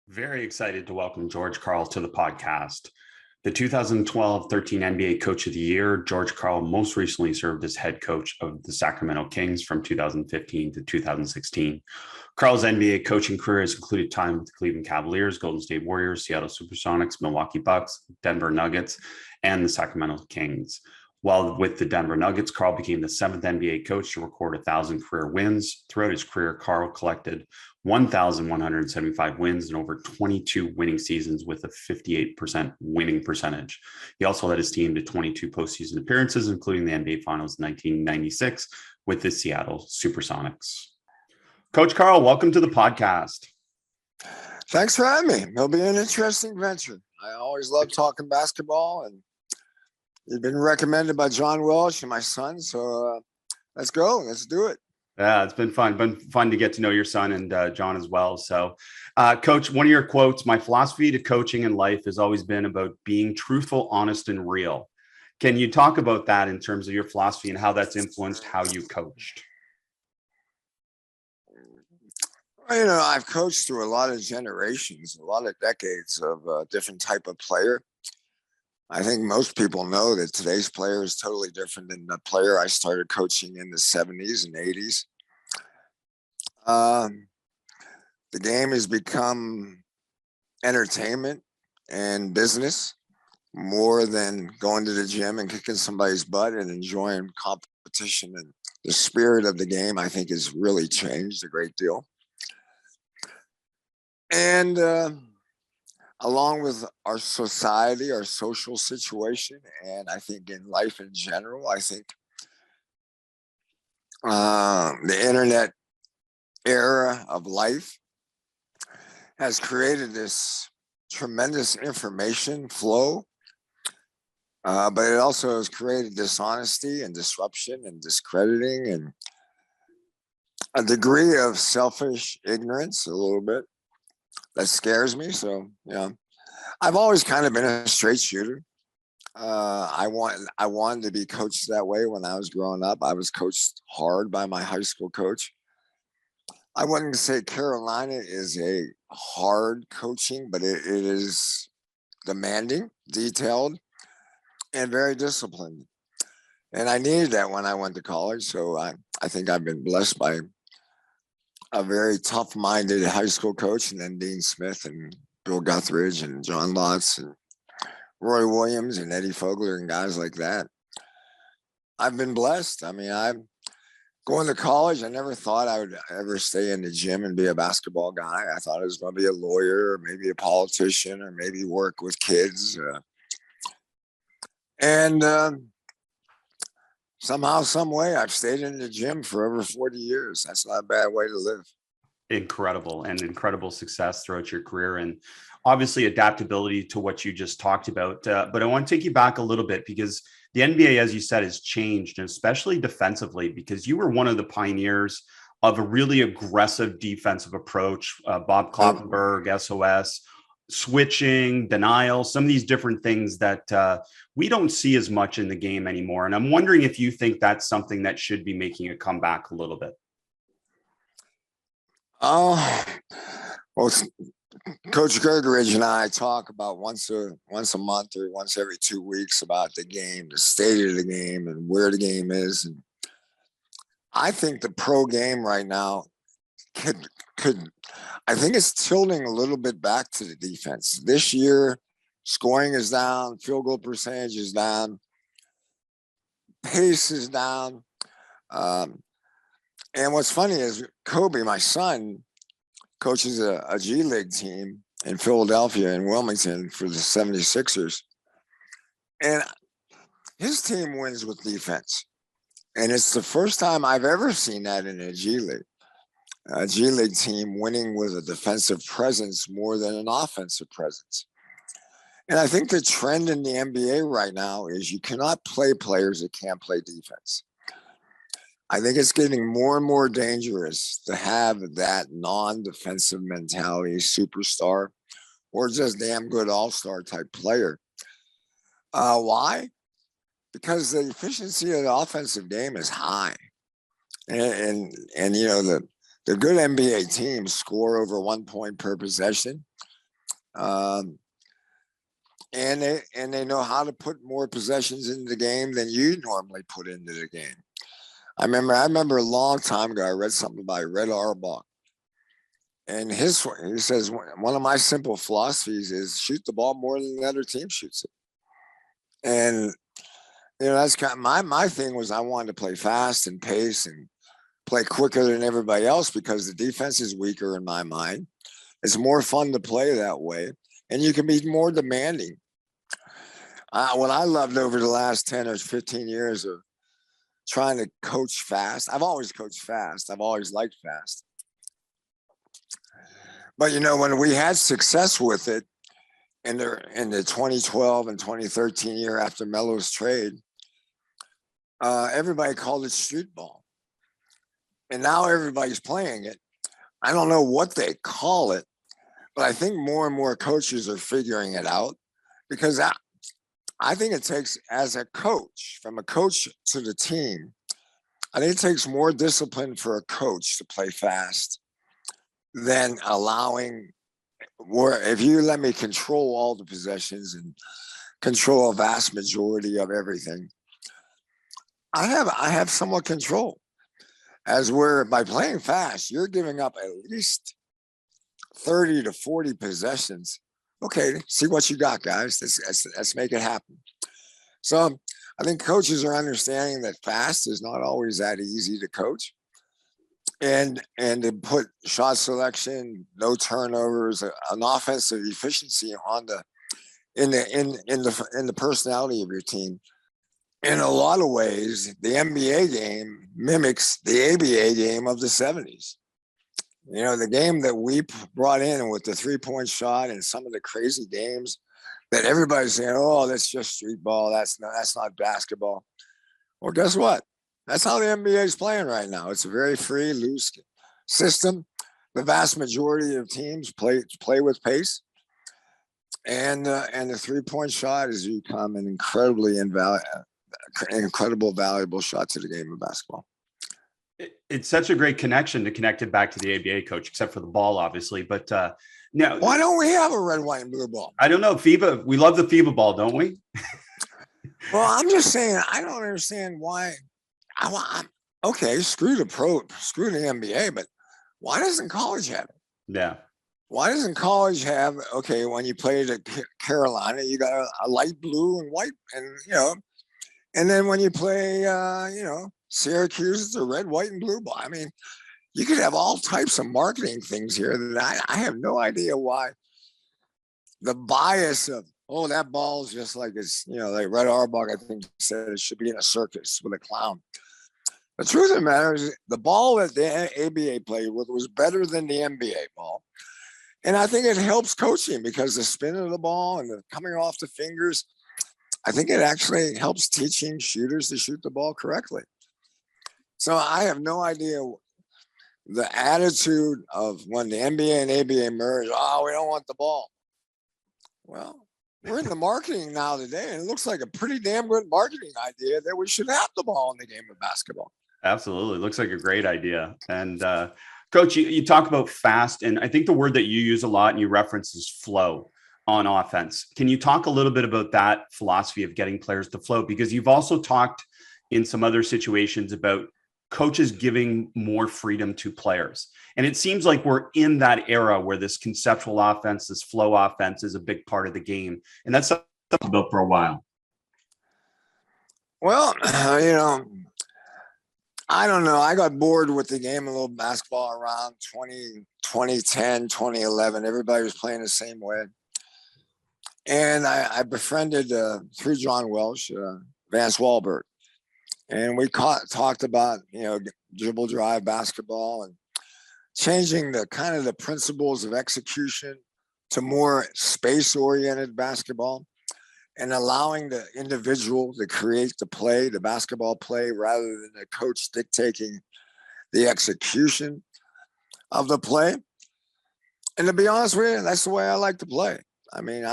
Very excited to welcome George Karl to the podcast. The 2012-13 NBA Coach of the Year, George Karl most recently served as head coach of the Sacramento Kings from 2015 to 2016. Karl's NBA coaching career has included time with the Cleveland Cavaliers, Golden State Warriors, Seattle SuperSonics, Milwaukee Bucks, Denver Nuggets, and the Sacramento Kings. While with the Denver Nuggets, Karl became the seventh NBA coach to record 1,000 career wins. Throughout his career, Karl collected 1,175 wins and over 22 winning seasons with a 58% winning percentage. He also led his team to 22 postseason appearances, including the NBA Finals in 1996 with the Seattle SuperSonics. Coach Karl, welcome to the podcast. Thanks for having me. It'll be an interesting venture. I always love talking basketball, and you've been recommended by John Welsh and my son. So let's go. Let's do it. Yeah, it's been fun. Been fun to get to know your son and John as well. So, Coach, one of your quotes, my philosophy to coaching and life has always been about being truthful, honest, and real. Can you talk about that in terms of your philosophy and how that's influenced how you coached? Well, I've coached through a lot of generations, a lot of decades of a different type of player. I think most people know that today's player is totally different than the player I started coaching in the 70s and 80s. The game has become entertainment and business more than going to the gym and kicking somebody's butt and enjoying competition. And the spirit of the game, I think, has really changed a great deal. And along with our society, our social situation, and I think in life in general, I think the internet era of life has created this tremendous information flow, but it also has created dishonesty and disruption and discrediting and a degree of selfish ignorance, a little bit. That scares me. So, I've always kind of been a straight shooter. I wanted to be coached that way when I was growing up. I was coached hard by my high school coach. I wouldn't say Carolina is a hard coaching, but it is demanding, detailed, and very disciplined. And I needed that when I went to college. So I think I've been blessed by a very tough-minded high school coach, and then Dean Smith and Bill Guthridge and John Lotz and Roy Williams and Eddie Fogler and guys like that. I've been blessed. I mean, I'm going to college. I never thought I would ever stay in the gym and be a basketball guy. I thought I was going to be a lawyer or maybe a politician or maybe work with kids. Somehow, some way, I've stayed in the gym for over 40 years. That's not a bad way to live. Incredible and incredible success throughout your career, and obviously adaptability to what you just talked about. But I want to take you back a little bit because the NBA, as you said, has changed, and especially defensively, because you were one of the pioneers of a really aggressive defensive approach. Bob Kloppenberg, SOS, switching, denial, some of these different things that we don't see as much in the game anymore. And I'm wondering if you think that's something that should be making a comeback a little bit. Well, Coach Gergeridge and I talk about once a month or once every 2 weeks about the game, the state of the game, and where the game is. And I think the pro game right now could I think it's tilting a little bit back to the defense. This year, scoring is down, field goal percentage is down, pace is down. And what's funny is Kobe, my son, coaches a G League team in Philadelphia and Wilmington for the 76ers. And his team wins with defense. And it's the first time I've ever seen that in a G League. A G League team winning with a defensive presence more than an offensive presence. And I think the trend in the NBA right now is you cannot play players that can't play defense. I think it's getting more and more dangerous to have that non-defensive mentality superstar or just damn good all-star type player. Why? Because the efficiency of the offensive game is high. And the good NBA teams score over 1 point per possession. And they know how to put more possessions into the game than you normally put into the game. I remember a long time ago, I read something by Red Auerbach. And he says, one of my simple philosophies is shoot the ball more than the other team shoots it. And, that's kind of my thing was I wanted to play fast and pace and play quicker than everybody else because the defense is weaker in my mind. It's more fun to play that way. And you can be more demanding. What I loved over the last 10 or 15 years of trying to coach fast. I've always coached fast. I've always liked fast. But, when we had success with it in the 2012 and 2013 year after Melo's trade, everybody called it street ball. And now everybody's playing it. I don't know what they call it, but I think more and more coaches are figuring it out because I think it takes, as a coach, from a coach to the team, I think it takes more discipline for a coach to play fast than allowing, if you let me control all the possessions and control a vast majority of everything, I have somewhat control. As by playing fast, you're giving up at least 30 to 40 possessions. Okay, see what you got, guys. Let's make it happen. So I think coaches are understanding that fast is not always that easy to coach. And to put shot selection, no turnovers, an offensive efficiency in the personality of your team. In a lot of ways, the NBA game mimics the ABA game of the 70s. The game that we brought in with the 3-point shot and some of the crazy games that everybody's saying, oh, that's just street ball. That's not basketball. Well, guess what? That's how the NBA is playing right now. It's a very free, loose system. The vast majority of teams play with pace. And the 3-point shot has become an incredible valuable shot to the game of basketball. It's such a great connection to connect it back to the ABA, coach, except for the ball, obviously. But now, why don't we have a red, white, and blue ball? I don't know. FIBA, we love the FIBA ball, don't we? Well, I'm just saying, I don't understand why. Okay, screw the NBA, but why doesn't college have it? Yeah. Why doesn't college have, okay, when you played at Carolina, you got a light blue and white, and, and then when you play, Syracuse, it's a red, white, and blue ball. I mean, you could have all types of marketing things here that I have no idea why the bias of, oh, that ball is just like it's, like Red Auerbach, I think, said it should be in a circus with a clown. The truth of the matter is the ball that the ABA played with was better than the NBA ball. And I think it helps coaching because the spin of the ball and the coming off the fingers, I think it actually helps teaching shooters to shoot the ball correctly. So I have no idea the attitude of when the NBA and ABA merge, oh, we don't want the ball. Well, we're in the marketing now today, and it looks like a pretty damn good marketing idea that we should have the ball in the game of basketball. Absolutely. Looks like a great idea. And Coach, you talk about fast, and I think the word that you use a lot and you reference is flow on offense. Can you talk a little bit about that philosophy of getting players to flow? Because you've also talked in some other situations about coaches giving more freedom to players. And it seems like we're in that era where this conceptual offense, this flow offense is a big part of the game. And that's something I've built for a while. Well, I don't know. I got bored with the game of little basketball around 2010, 2011. Everybody was playing the same way. And I befriended, through John Welsh, Vance Wahlberg. And we talked about, dribble drive basketball and changing the kind of the principles of execution to more space-oriented basketball and allowing the individual to create the play, the basketball play, rather than the coach dictating the execution of the play. And to be honest with you, that's the way I like to play. I mean,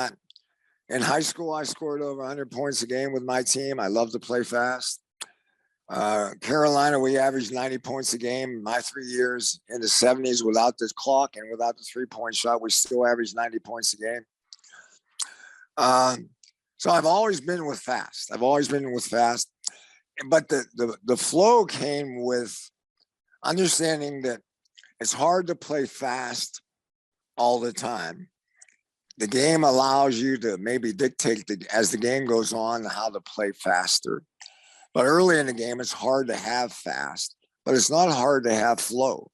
in high school, I scored over 100 points a game with my team. I love to play fast. Carolina, we averaged 90 points a game. My 3 years in the 70s without the clock and without the three-point shot, we still averaged 90 points a game. So I've always been with fast. But the flow came with understanding that it's hard to play fast all the time. The game allows you to maybe dictate as the game goes on how to play faster. But early in the game, it's hard to have fast, but it's not hard to have flow.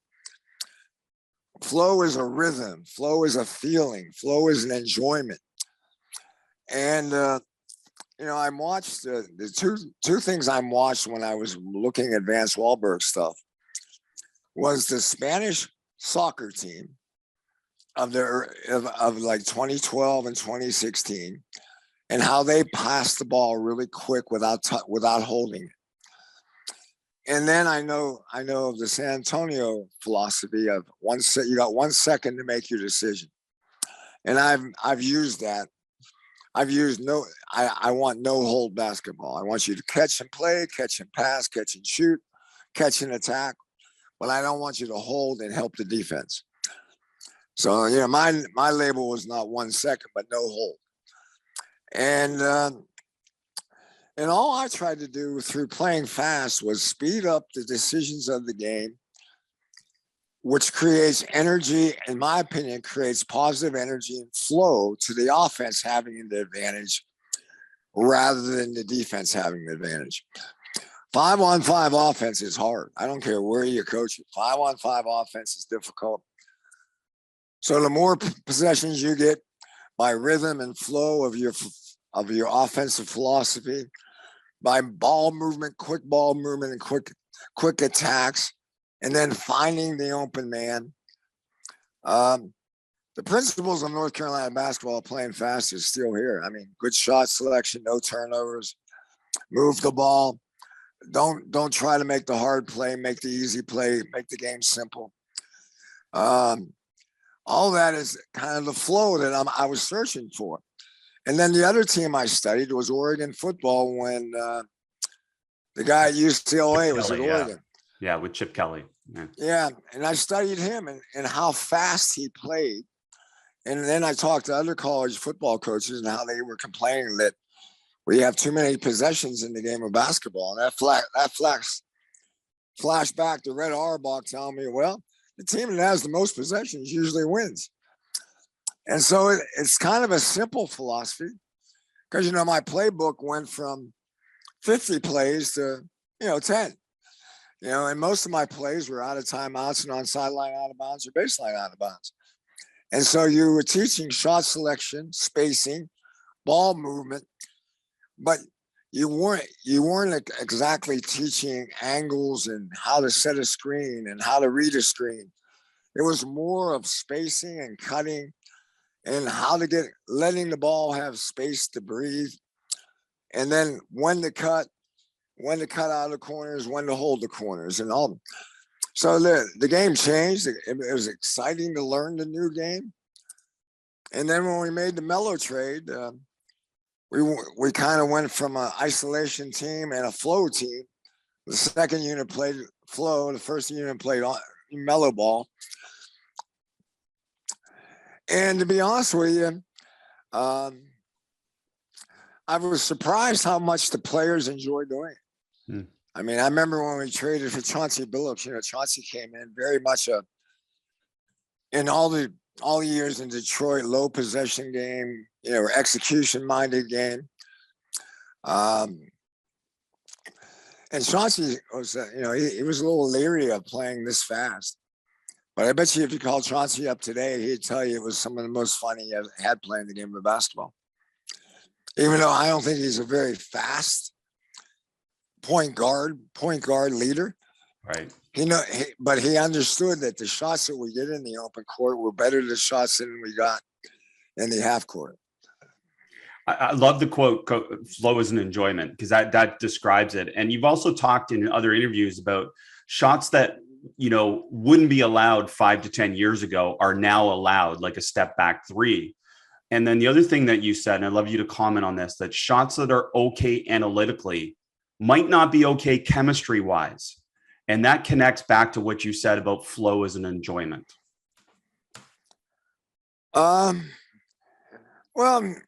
Flow is a rhythm. Flow is a feeling. Flow is an enjoyment. And, I watched the two things I watched when I was looking at Vance Wahlberg stuff was the Spanish soccer team of like 2012 and 2016, and how they passed the ball really quick without holding it. And then I know of the San Antonio philosophy of you got 1 second to make your decision, and I've used that. I want no hold basketball. I want you to catch and play, catch and pass, catch and shoot, catch and attack, but I don't want you to hold and help the defense. So, my label was not 1 second, but no hold. And all I tried to do through playing fast was speed up the decisions of the game, which creates energy, in my opinion, creates positive energy and flow to the offense having the advantage rather than the defense having the advantage. 5-on-5 offense is hard. I don't care where you coach it. 5-on-5 offense is difficult. So the more possessions you get by rhythm and flow of your offensive philosophy, by ball movement, quick ball movement, and quick attacks, and then finding the open man. The principles of North Carolina basketball playing fast is still here. I mean, good shot selection, no turnovers, move the ball. Don't try to make the hard play, make the easy play, make the game simple. All that is kind of the flow that I was searching for. And then the other team I studied was Oregon football when the guy at UCLA was at Oregon. Yeah, with Chip Kelly. Yeah, and I studied him and how fast he played. And then I talked to other college football coaches and how they were complaining that we have too many possessions in the game of basketball. And that flashed back to Red Auerbach telling me, well, the team that has the most possessions usually wins. And so it's kind of a simple philosophy because, my playbook went from 50 plays to, 10. And most of my plays were out of timeouts and on sideline out of bounds or baseline out of bounds. And so you were teaching shot selection, spacing, ball movement, but you weren't exactly teaching angles and how to set a screen and how to read a screen. It was more of spacing and cutting and how to letting the ball have space to breathe, and then when to cut out of the corners, when to hold the corners, and all. So the game changed. It was exciting to learn the new game. And then when we made the Melo trade, we kind of went from an isolation team and a flow team. The second unit played flow. The first unit played Melo ball. And to be honest with you, I was surprised how much the players enjoy doing it. Hmm. I mean, I remember when we traded for Chauncey Billups, Chauncey came in very much in all the years in Detroit, low possession game, execution minded game. And Chauncey was, he was a little leery of playing this fast. But I bet you if you called Chauncey up today, he'd tell you it was some of the most fun he had playing the game of basketball. Even though I don't think he's a very fast point guard leader. Right. But he understood that the shots that we get in the open court were better than shots than we got in the half court. I love the quote, flow is an enjoyment, because that describes it. And you've also talked in other interviews about shots that, wouldn't be allowed 5 to 10 years ago are now allowed, like a step back three. And then the other thing that you said, and I'd love you to comment on this, that shots that are okay analytically might not be okay chemistry wise. And that connects back to what you said about flow as an enjoyment. Well, when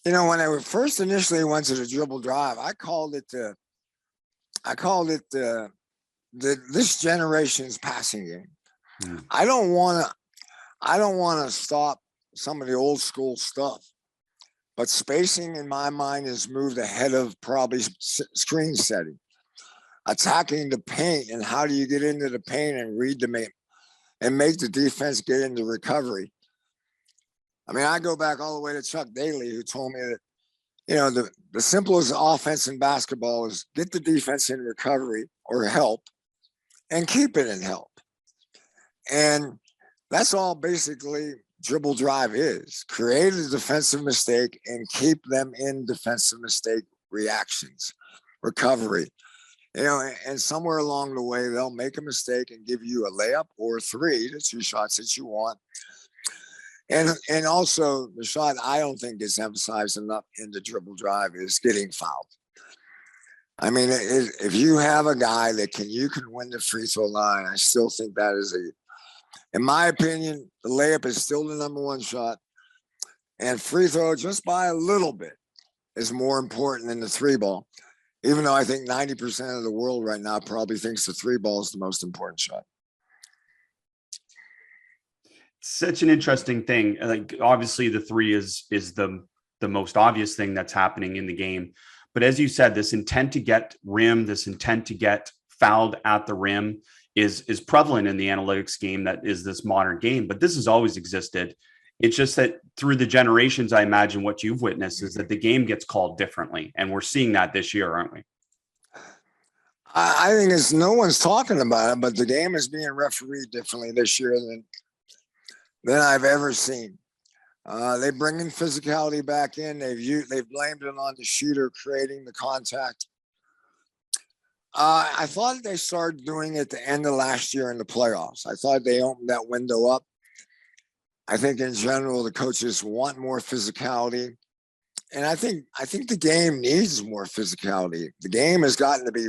I first initially went to the dribble drive, I called it this generation's passing game. I don't want to stop some of the old school stuff, but spacing in my mind is moved ahead of probably screen setting. Attacking the paint, and how do you get into the paint and read the main and make the defense get into recovery? I mean, I go back all the way to Chuck Daly, who told me that, the simplest offense in basketball is get the defense in recovery or help and keep it in help. And that's all basically dribble drive is. Create a defensive mistake and keep them in defensive mistake reactions, recovery. And somewhere along the way, they'll make a mistake and give you a layup or three, the two shots that you want. And also the shot I don't think gets emphasized enough in the dribble drive is getting fouled. I mean, if you have a guy that you can win the free throw line, I still think that is in my opinion, the layup is still the number one shot. And free throw, just by a little bit, is more important than the three ball. Even though I think 90% of the world right now probably thinks the three ball is the most important shot. Such an interesting thing. Like, obviously the three is the most obvious thing that's happening in the game. But as you said, this intent to get rim, this intent to get fouled at the rim is prevalent in the analytics game that is this modern game. But this has always existed. It's just that through the generations, I imagine what you've witnessed is that the game gets called differently. And we're seeing that this year, aren't we? I think no one's talking about it, but the game is being refereed differently this year than I've ever seen. They bring in physicality back in. They've blamed it on the shooter creating the contact. I thought they started doing it at the end of last year in the playoffs. I thought they opened that window up. I think in general, the coaches want more physicality. And I think the game needs more physicality. The game has gotten to be,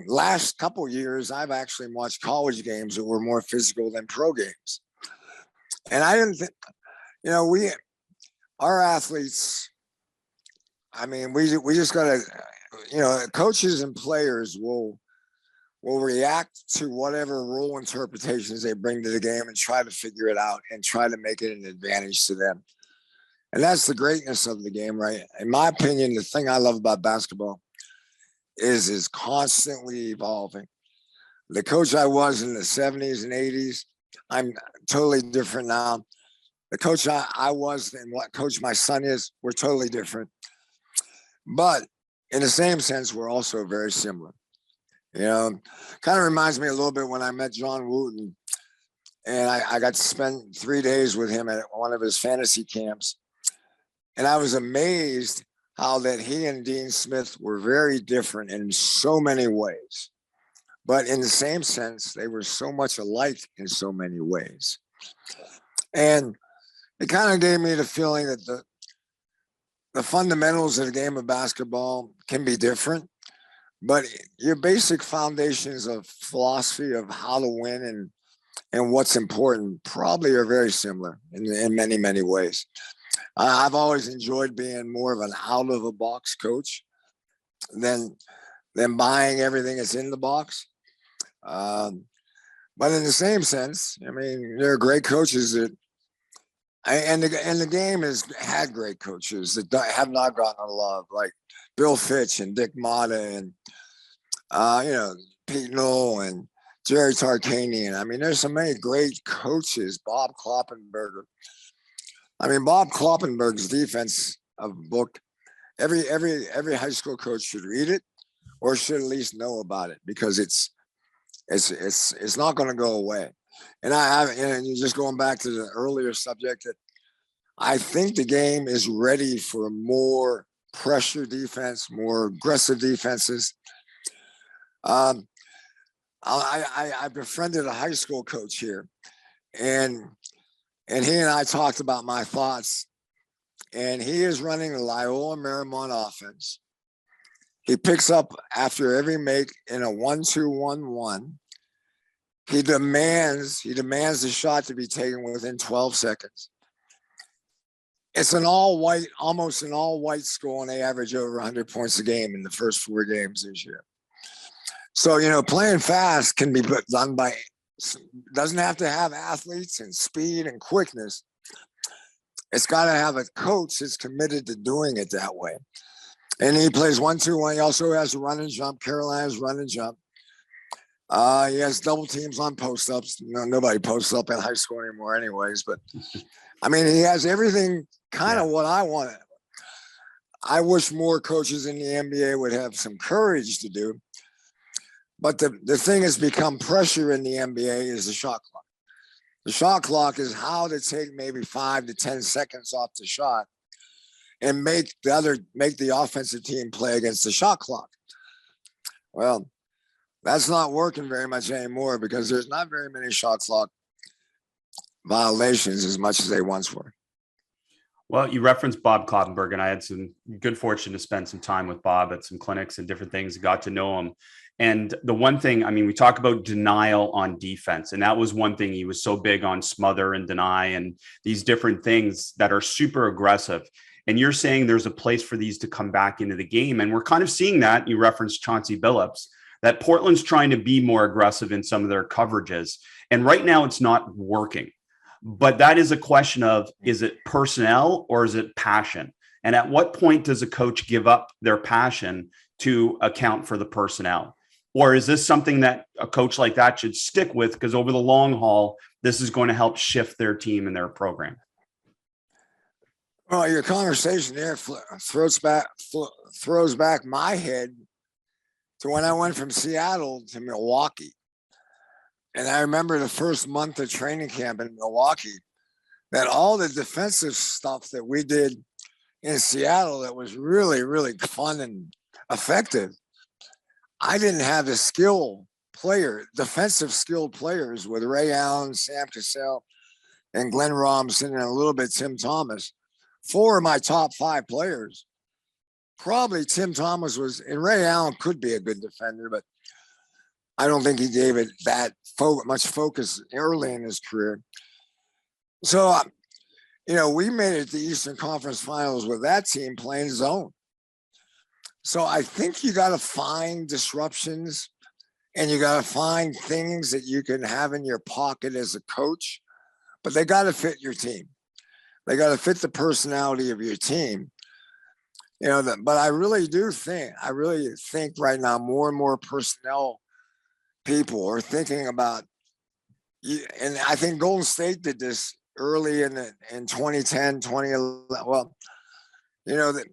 last couple of years, I've actually watched college games that were more physical than pro games. And I didn't think, our athletes, we just got to, coaches and players will react to whatever rule interpretations they bring to the game and try to figure it out and try to make it an advantage to them. And that's the greatness of the game, right? In my opinion, the thing I love about basketball is constantly evolving. The coach I was in the 70s and 80s, I'm totally different now. The coach I was and what coach my son is, we're totally different. But in the same sense, we're also very similar. Kind of reminds me a little bit when I met John Wooten, and I got to spend 3 days with him at one of his fantasy camps. And I was amazed how that he and Dean Smith were very different in so many ways. But in the same sense, they were so much alike in so many ways. And it kind of gave me the feeling that the fundamentals of the game of basketball can be different, but your basic foundations of philosophy of how to win and what's important probably are very similar in many, many ways. I've always enjoyed being more of an out-of-the-box coach than buying everything that's in the box. But in the same sense, there are great coaches and the game has had great coaches that have not gotten a love, like Bill Fitch and Dick Motta and Pete Knoll and Jerry Tarkanian. There's so many great coaches. Bob Kloppenberger. Bob Kloppenberg's defense book. Every high school coach should read it, or should at least know about it, because it's not going to go away. And you're just going back to the earlier subject, that I think the game is ready for more pressure defense, more aggressive defenses. I befriended a high school coach here, and he and I talked about my thoughts and he is running the Lyon Maramon offense. He picks up after every make in a 1-2-1-1. He demands the shot to be taken within 12 seconds. It's almost an all-white school, and they average over 100 points a game in the first 4 games this year. So, playing fast can be done doesn't have to have athletes and speed and quickness. It's got to have a coach that's committed to doing it that way. And he plays 1-2-1. He also has a run and jump. Carolina's run and jump. He has double teams on post-ups. Nobody posts up in high school anymore anyways. But, he has everything kind of what I want. I wish more coaches in the NBA would have some courage to do. But the thing has become pressure in the NBA is the shot clock. The shot clock is how to take maybe 5 to 10 seconds off the shot and make the offensive team play against the shot clock. Well, that's not working very much anymore because there's not very many shot clock violations as much as they once were. Well, you referenced Bob Kloppenberg, and I had some good fortune to spend some time with Bob at some clinics and different things, got to know him. And the one thing, we talk about denial on defense, and that was one thing he was so big on, smother and deny and these different things that are super aggressive. And you're saying there's a place for these to come back into the game. And we're kind of seeing that. You referenced Chauncey Billups, that Portland's trying to be more aggressive in some of their coverages. And right now it's not working. But that is a question of, is it personnel or is it passion? And at what point does a coach give up their passion to account for the personnel? Or is this something that a coach like that should stick with? Because over the long haul, this is going to help shift their team and their program. Well, your conversation there throws back my head to when I went from Seattle to Milwaukee. And I remember the first month of training camp in Milwaukee, that all the defensive stuff that we did in Seattle that was really, really fun and effective, I didn't have the defensive skilled players with Ray Allen, Sam Cassell, and Glenn Robinson, and a little bit Tim Thomas. 4 of my top 5 players. Probably Tim Thomas and Ray Allen could be a good defender, but I don't think he gave it that much focus early in his career. So, we made it to the Eastern Conference Finals with that team playing zone. So I think you got to find disruptions, and you got to find things that you can have in your pocket as a coach, but they got to fit your team. They got to fit the personality of your team. But I really think right now more and more personnel people are thinking about, and I think Golden State did this early in 2010, 2011. Well, that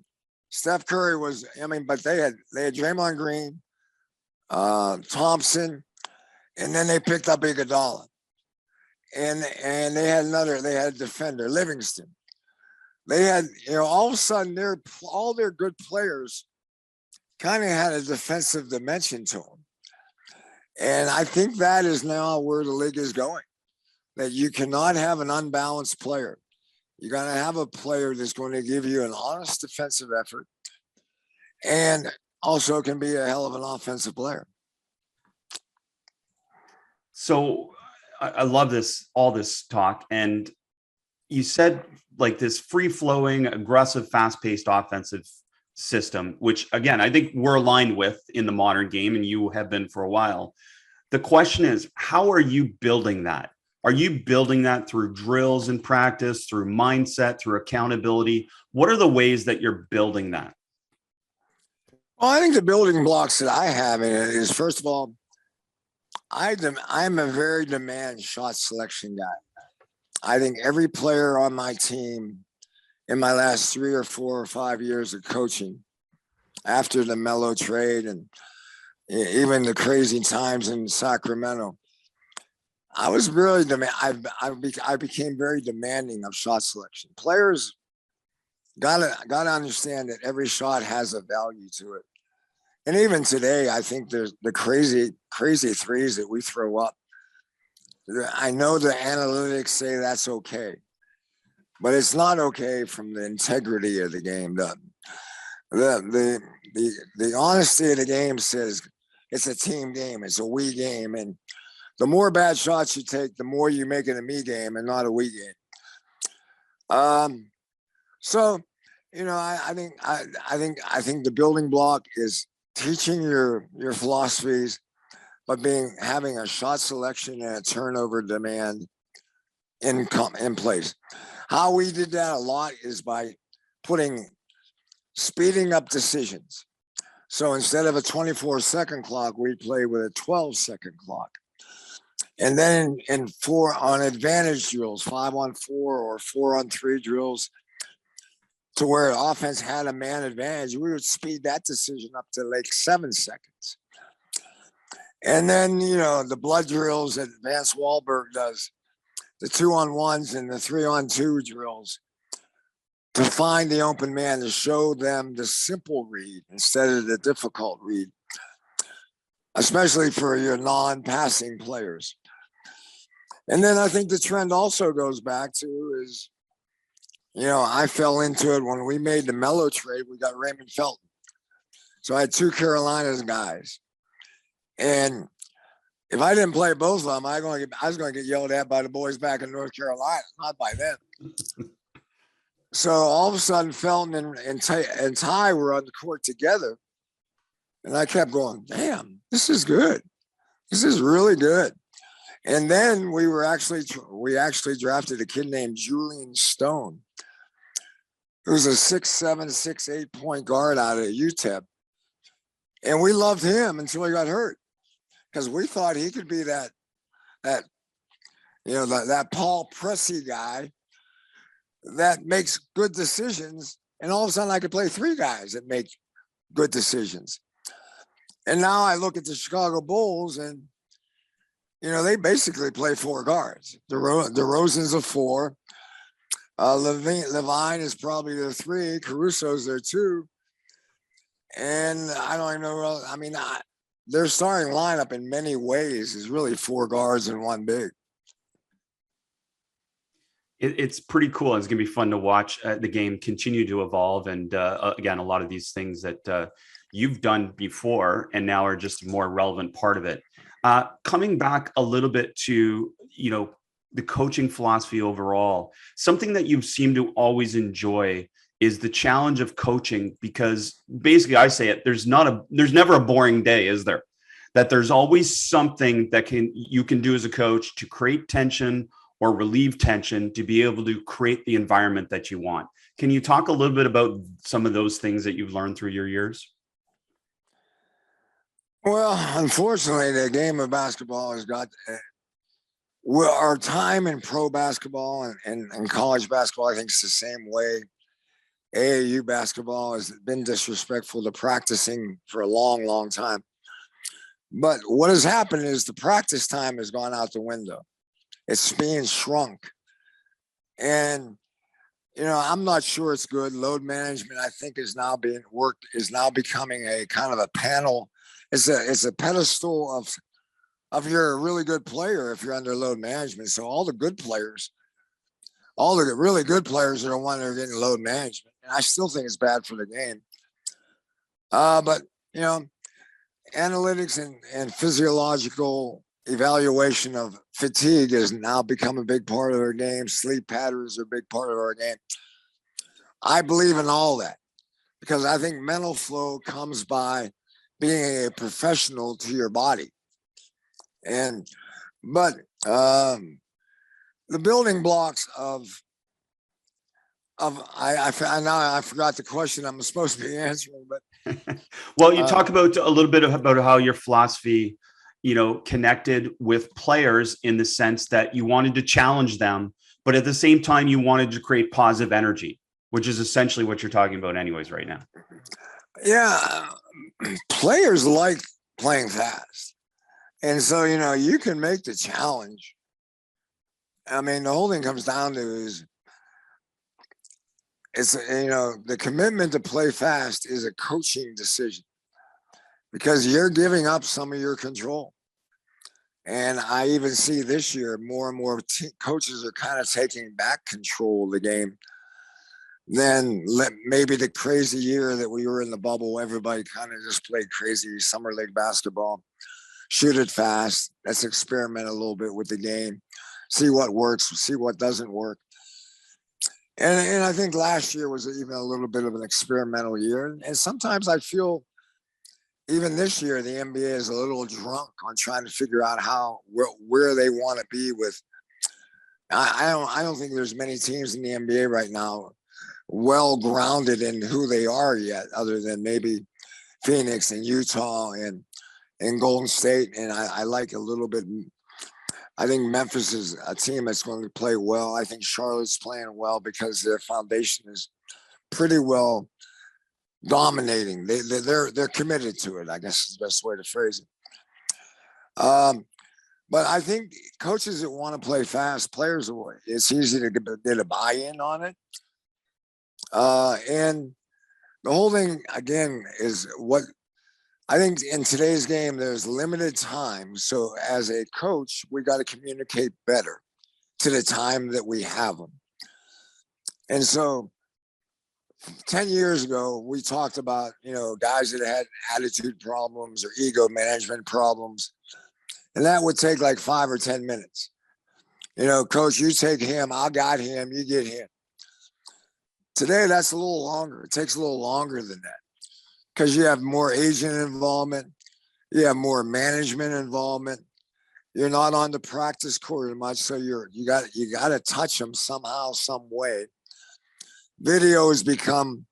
Steph Curry but they had Draymond Green, Thompson, and then they picked up Iguodala, and they had a defender, Livingston. They had, all of a sudden all their good players kind of had a defensive dimension to them. And I think that is now where the league is going, that you cannot have an unbalanced player. You got to have a player that's going to give you an honest defensive effort and also can be a hell of an offensive player. So I love all this talk. And you said like this free-flowing, aggressive, fast-paced offensive system, which again, I think we're aligned with in the modern game, and you have been for a while. The question is, how are you building that? Are you building that through drills and practice, through mindset, through accountability? What are the ways that you're building that? Well, I think the building blocks that I have in it is, first of all, I'm a very demand shot selection guy. I think every player on my team in my last 3 or 4 or 5 years of coaching, after the Melo trade and even the crazy times in Sacramento, I was really I became very demanding of shot selection. Players gotta understand that every shot has a value to it. And even today, I think there's the crazy threes that we throw up. I know the analytics say that's okay, but it's not okay from the integrity of the game. The honesty of the game says it's a team game, it's a we game, and the more bad shots you take, the more you make it a me game and not a we game. So, I think the building block is teaching your philosophies, but having a shot selection and a turnover demand in place. How we did that a lot is by speeding up decisions. So instead of a 24-second clock, we play with a 12-second clock. And then on advantage drills, 5-on-4 or 4-on-3 drills, to where offense had a man advantage, we would speed that decision up to like 7 seconds. And then, the blood drills that Vance Wahlberg does, the 2-on-1s and the 3-on-2 drills, to find the open man, to show them the simple read instead of the difficult read, especially for your non-passing players. And then I think the trend also goes back to is, I fell into it when we made the Melo trade. We got Raymond Felton. So I had 2 Carolinas guys. And if I didn't play both of them, I was going to get yelled at by the boys back in North Carolina, not by them. So all of a sudden, Felton and Ty were on the court together. And I kept going, damn, this is good. This is really good. And then we actually drafted a kid named Julian Stone, who's a 6'7", 6'8" point guard out of UTEP. And we loved him until he got hurt, because we thought he could be that Paul Pressey guy that makes good decisions. And all of a sudden I could play 3 guys that make good decisions. And now I look at the Chicago Bulls and, they basically play 4 guards. DeRozan's a 4. Levine is probably their 3. Caruso's their 2. And I don't even know. I mean, their starting lineup in many ways is really 4 guards and 1 big. It's pretty cool. It's going to be fun to watch the game continue to evolve. And again, a lot of these things that you've done before and now are just a more relevant part of it. Coming back a little bit to, the coaching philosophy overall, something that you seem to always enjoy is the challenge of coaching, because basically I say it, there's never a boring day, is there? That there's always something that you can do as a coach to create tension or relieve tension, to be able to create the environment that you want. Can you talk a little bit about some of those things that you've learned through your years? Well, unfortunately, the game of basketball has got our time in pro basketball and college basketball, I think it's the same way. AAU basketball has been disrespectful to practicing for a long, long time. But what has happened is the practice time has gone out the window. It's being shrunk. And, I'm not sure it's good. Load management, I think, is now becoming a kind of a panel. It's a pedestal of you're a really good player if you're under load management. So all the really good players are the ones that are getting load management. And I still think it's bad for the game. But, analytics and physiological evaluation of fatigue has now become a big part of our game. Sleep patterns are a big part of our game. I believe in all that, because I think mental flow comes by being a professional to your body. But the building blocks I forgot the question I'm supposed to be answering, but well, you talk about a little bit about how your philosophy, connected with players in the sense that you wanted to challenge them, but at the same time, you wanted to create positive energy, which is essentially what you're talking about anyways right now. Yeah. Players like playing fast. And so, you can make the challenge. I mean, the whole thing comes down to is the commitment to play fast is a coaching decision, because you're giving up some of your control. And I even see this year more and more coaches are kind of taking back control of the game. Then maybe the crazy year that we were in the bubble, everybody kind of just played crazy summer league basketball, shoot it fast. Let's experiment a little bit with the game, see what works, see what doesn't work. And I think last year was even a little bit of an experimental year. And sometimes I feel even this year, the NBA is a little drunk on trying to figure out where they want to be with. I don't think there's many teams in the NBA right now well grounded in who they are yet, other than maybe Phoenix and Utah and Golden State. And I like a little bit. I think Memphis is a team that's going to play well. I think Charlotte's playing well because their foundation is pretty well dominating. They're committed to it, I guess is the best way to phrase it. But I think coaches that want to play fast, players, it's easy to get a buy-in on it. And the whole thing, again, is what I think in today's game, there's limited time. So as a coach, we got to communicate better to the time that we have them. And so 10 years ago, we talked about, guys that had attitude problems or ego management problems. And that would take like 5 or 10 minutes. Coach, you take him, I got him, you get him. Today, that's a little longer. It takes a little longer than that because you have more agent involvement. You have more management involvement. You're not on the practice court as much. So you got to touch them somehow, some way. Video has become,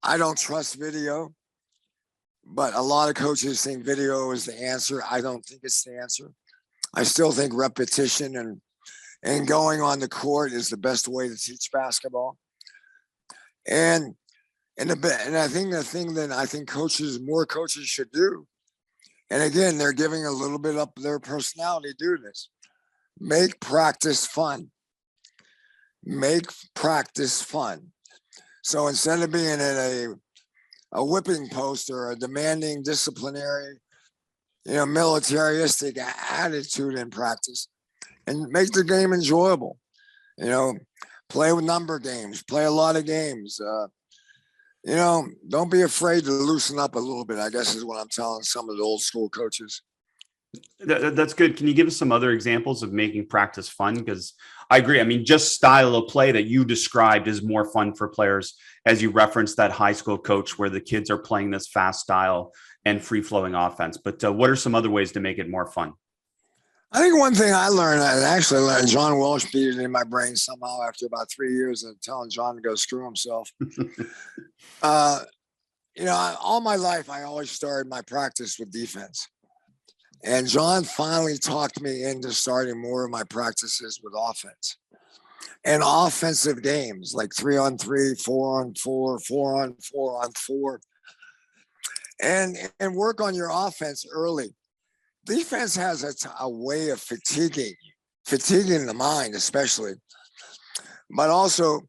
I don't trust video, but a lot of coaches think video is the answer. I don't think it's the answer. I still think repetition and going on the court is the best way to teach basketball. And I think the thing that I think more coaches should do, and again, they're giving a little bit up their personality to do this, make practice fun. Make practice fun. So instead of being in a whipping post or a demanding disciplinary, militaristic attitude in practice, and make the game enjoyable. Play with number games, play a lot of games. Don't be afraid to loosen up a little bit, I guess is what I'm telling some of the old school coaches. That's good. Can you give us some other examples of making practice fun? Because I agree. I mean, just style of play that you described is more fun for players, as you referenced that high school coach where the kids are playing this fast style and free flowing offense. But what are some other ways to make it more fun? I think one thing I actually learned, John Walsh beat it in my brain somehow after about 3 years of telling John to go screw himself. All my life, I always started my practice with defense. And John finally talked me into starting more of my practices with offense and offensive games like 3-on-3, 4-on-4, 4-on-4, and work on your offense early. Defense has a way of fatiguing the mind, especially. But also,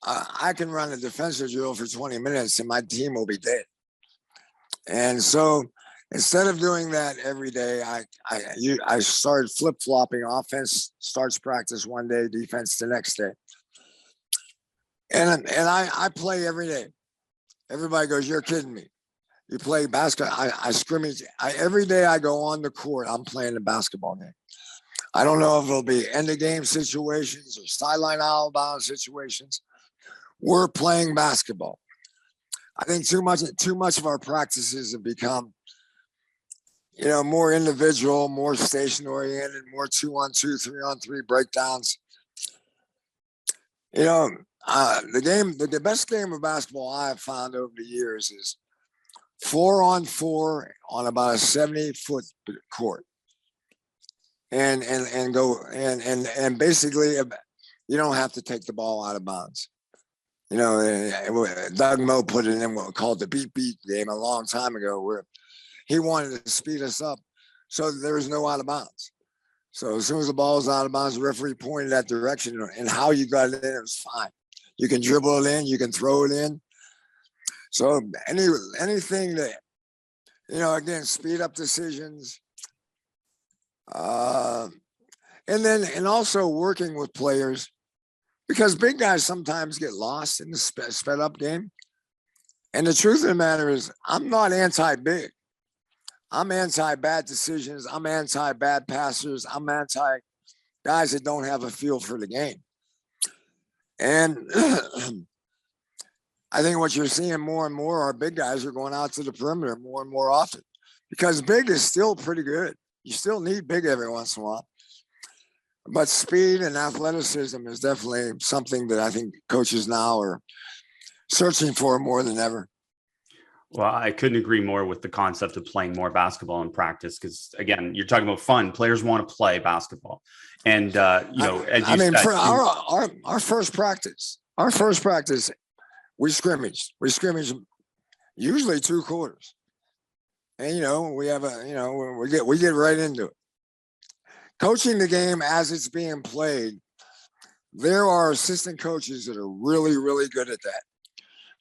I can run a defensive drill for 20 minutes and my team will be dead. And so instead of doing that every day, I started flip-flopping. Offense starts practice one day, defense the next day. And I play every day. Everybody goes, "You're kidding me. You play basketball." I scrimmage. Every day I go on the court, I'm playing a basketball game. I don't know if it'll be end of game situations or sideline out bound situations. We're playing basketball. I think too much of our practices have become, more individual, more station oriented, more 2-on-2, 3-on-3 breakdowns. The best game of basketball I have found over the years is 4-on-4 on about a 70-foot court, and basically you don't have to take the ball out of bounds. Doug Moe put it in what we called the beat game a long time ago, where he wanted to speed us up so there was no out of bounds. So as soon as the ball was out of bounds, the referee pointed that direction, and how you got it in, it was fine. You can dribble it in, you can throw it in. So anything that, again, speed up decisions, And also working with players, because big guys sometimes get lost in the sped up game. And the truth of the matter is, I'm not anti-big. I'm anti-bad decisions. I'm anti-bad passers. I'm anti-guys that don't have a feel for the game. And I think what you're seeing more and more are big guys are going out to the perimeter more and more often, because big is still pretty good. You still need big every once in a while. But speed and athleticism is definitely something that I think coaches now are searching for more than ever. Well, I couldn't agree more with the concept of playing more basketball in practice, because again, you're talking about fun. Players want to play basketball, and as you said, for our first practice, we scrimmaged usually 2 quarters, and we have we get right into it. Coaching the game as it's being played, there are assistant coaches that are really, really good at that.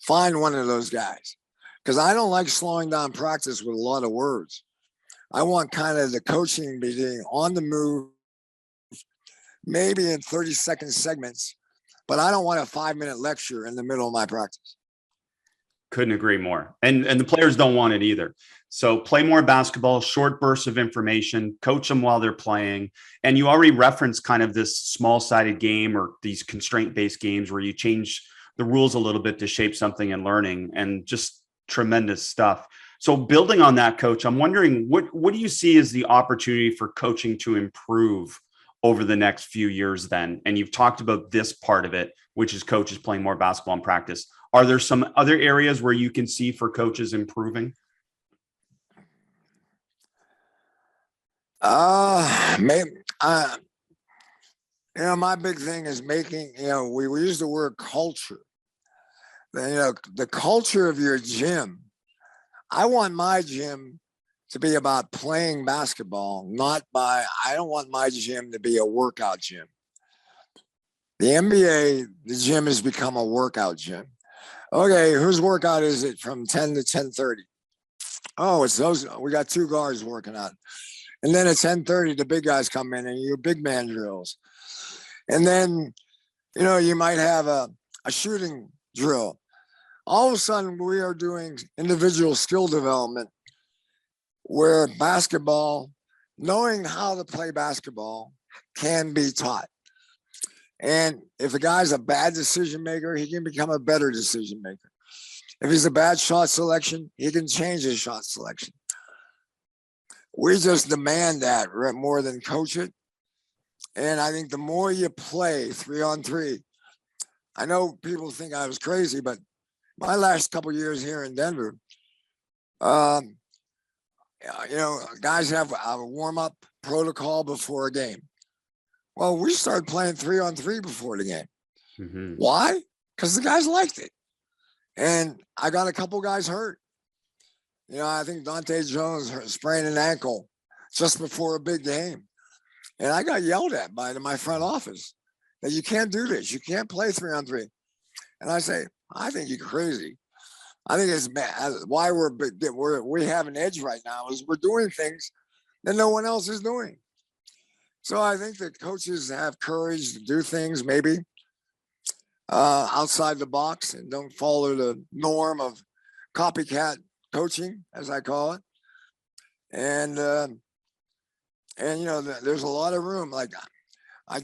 Find one of those guys, because I don't like slowing down practice with a lot of words. I want kind of the coaching being on the move, maybe in 30-second segments, but I don't want a 5-minute lecture in the middle of my practice. Couldn't agree more. And the players don't want it either. So play more basketball, short bursts of information, coach them while they're playing. And you already referenced kind of this small-sided game or these constraint-based games where you change the rules a little bit to shape something in learning, and just tremendous stuff. So building on that, Coach, I'm wondering, what do you see as the opportunity for coaching to improve over the next few years then? And you've talked about this part of it, which is coaches playing more basketball in practice. Are there some other areas where you can see for coaches improving? Maybe, my big thing is making, we use the word culture. The culture of your gym. I want my gym to be about playing basketball, I don't want my gym to be a workout gym. The NBA, the gym has become a workout gym. Okay, whose workout is it from 10 to 10:30? Oh, it's those. We got 2 guards working out. And then at 10:30, the big guys come in and you big man drills. And then, you might have a shooting drill. All of a sudden, we are doing individual skill development where basketball, knowing how to play basketball, can be taught. And if a guy's a bad decision maker, he can become a better decision maker. If he's a bad shot selection, he can change his shot selection. We just demand that more than coach it. And I think the more you play 3-on-3, I know people think I was crazy, but my last couple of years here in Denver, guys have a warm-up protocol before a game. Well, we started playing 3-on-3 before the game. Mm-hmm. Why? Because the guys liked it. And I got a couple guys hurt. I think Dante Jones sprained an ankle just before a big game. And I got yelled at by my front office that you can't do this. You can't play 3-on-3. And I say, I think you're crazy. I think it's why we have an edge right now is we're doing things that no one else is doing. So I think that coaches have courage to do things maybe outside the box and don't follow the norm of copycat coaching, as I call it. And there's a lot of room. Like I